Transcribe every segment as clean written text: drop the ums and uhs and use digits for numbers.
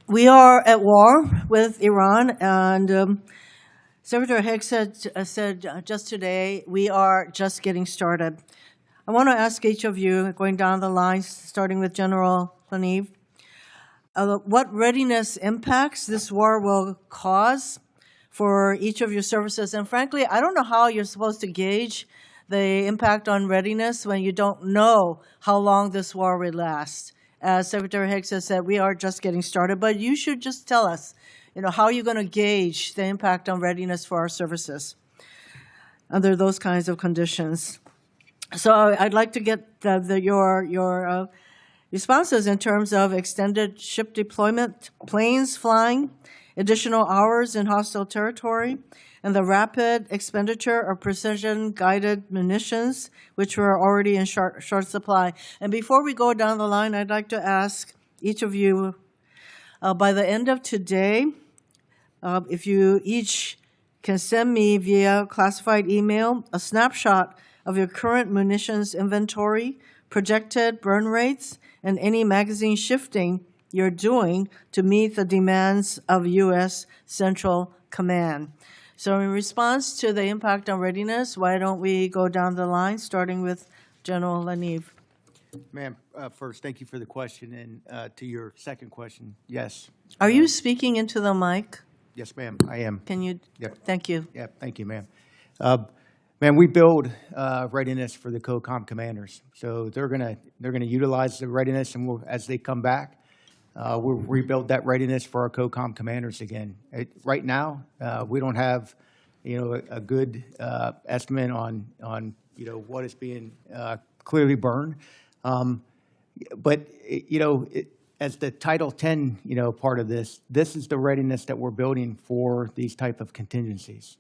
We are at war with Iran, and Secretary Hicks said just today, we are just getting started. I want to ask each of you, going down the line, starting with General LaNeve, what readiness impacts this war will cause for each of your services. And frankly, I don't know how you're supposed to gauge the impact on readiness when you don't know how long this war will last. As Secretary Hicks has said, we are just getting started, but you should just tell us, how you're going to gauge the impact on readiness for our services under those kinds of conditions. So I'd like to get your responses in terms of extended ship deployment, planes flying, additional hours in hostile territory, and the rapid expenditure of precision-guided munitions, which were already in short supply. And before we go down the line, I'd like to ask each of you, by the end of today, if you each can send me via classified email a snapshot of your current munitions inventory, projected burn rates, and any magazine shifting you're doing to meet the demands of U.S. Central Command. So in response to the impact on readiness, why don't we go down the line, starting with General LaNeve? Ma'am, first, thank you for the question. And to your second question, yes. Are you speaking into the mic? Yes, ma'am, I am. Can you? Yep. Thank you. Yeah, thank you, ma'am. Ma'am, we build readiness for the COCOM commanders. So they're gonna utilize the readiness, and as they come back, we'll rebuild that readiness for our COCOM commanders again. Right now, we don't have, a good estimate on what is being clearly burned. But as the Title 10, part of this is the readiness that we're building for these type of contingencies.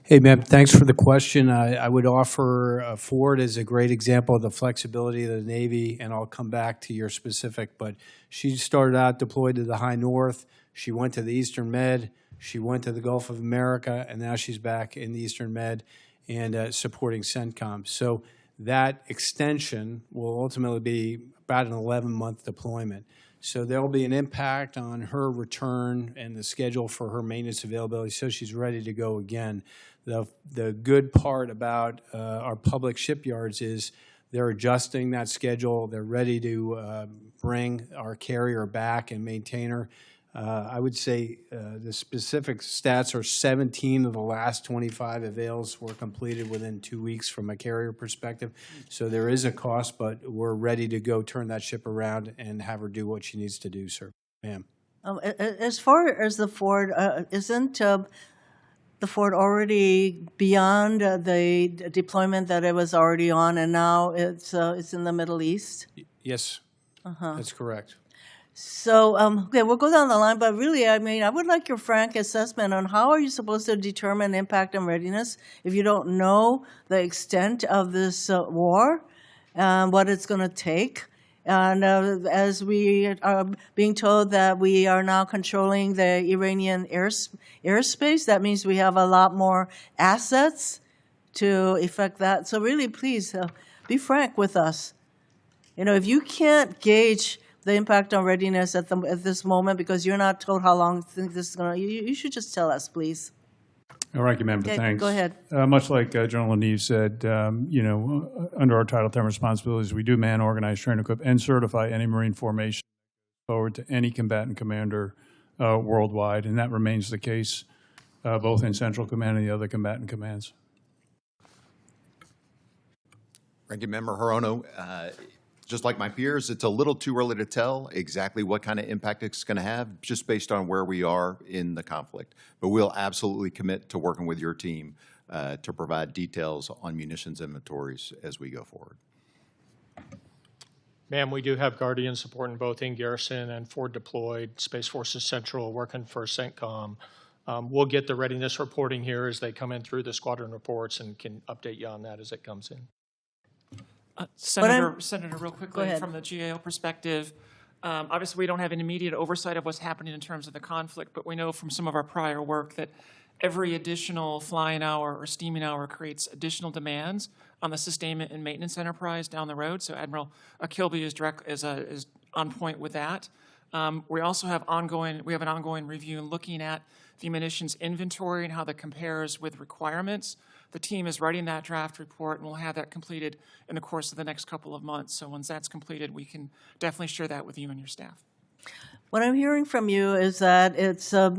Hey, ma'am, thanks for the question. I would offer Ford as a great example of the flexibility of the Navy, and I'll come back to your specific, but she started out deployed to the High North. She went to the Eastern Med. She went to the Gulf of America, and now she's back in the Eastern Med and supporting CENTCOM. So that extension will ultimately be about an 11-month deployment. So there will be an impact on her return and the schedule for her maintenance availability, so she's ready to go again. The good part about our public shipyards is they're adjusting that schedule. They're ready to bring our carrier back and maintain her. I would say the specific stats are 17 of the last 25 avails were completed within 2 weeks from a carrier perspective. So there is a cost, but we're ready to go turn that ship around and have her do what she needs to do, sir. Ma'am. As far as the Ford, isn't the Ford already beyond the deployment that it was already on, and now it's in the Middle East? Yes, that's correct. So, okay, we'll go down the line, but really, I would like your frank assessment on how are you supposed to determine impact and readiness if you don't know the extent of this war and what it's going to take. And as we are being told that we are now controlling the Iranian airspace, that means we have a lot more assets to effect that. So really, please, be frank with us. If you can't gauge the impact on readiness at this moment because you're not told how long you think this is going to, you should just tell us, please. All right, Member, okay, thanks. Go ahead. Much like General LaNeve said, under our Title 10 responsibilities, we do man, organize, train, equip, and certify any Marine formation forward to any combatant commander worldwide, and that remains the case both in Central Command and the other combatant commands. Ranking Member Hirono, just like my peers, it's a little too early to tell exactly what kind of impact it's going to have just based on where we are in the conflict. But we'll absolutely commit to working with your team to provide details on munitions inventories as we go forward. Ma'am, we do have Guardians supporting both in garrison and forward deployed, Space Forces Central working for CENTCOM. We'll get the readiness reporting here as they come in through the squadron reports and can update you on that as it comes in. Senator, real quickly, Go from the GAO perspective, obviously we don't have an immediate oversight of what's happening in terms of the conflict, but we know from some of our prior work that every additional flying hour or steaming hour creates additional demands on the sustainment and maintenance enterprise down the road. So Admiral Kilby is on point with that. We also have an ongoing review looking at the munitions inventory and how that compares with requirements. The team is writing that draft report, and we'll have that completed in the course of the next couple of months. So once that's completed, we can definitely share that with you and your staff. What I'm hearing from you is that it's a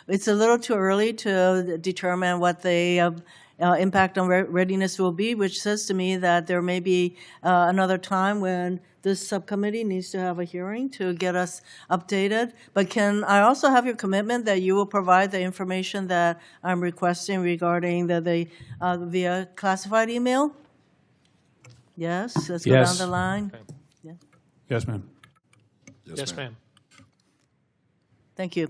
little too early to determine what the impact on readiness will be, which says to me that there may be another time when this subcommittee needs to have a hearing to get us updated. But can I also have your commitment that you will provide the information that I'm requesting regarding the via classified email? Yes, let's go down Yes. the line. Yes, ma'am. Yes, ma'am. Thank you.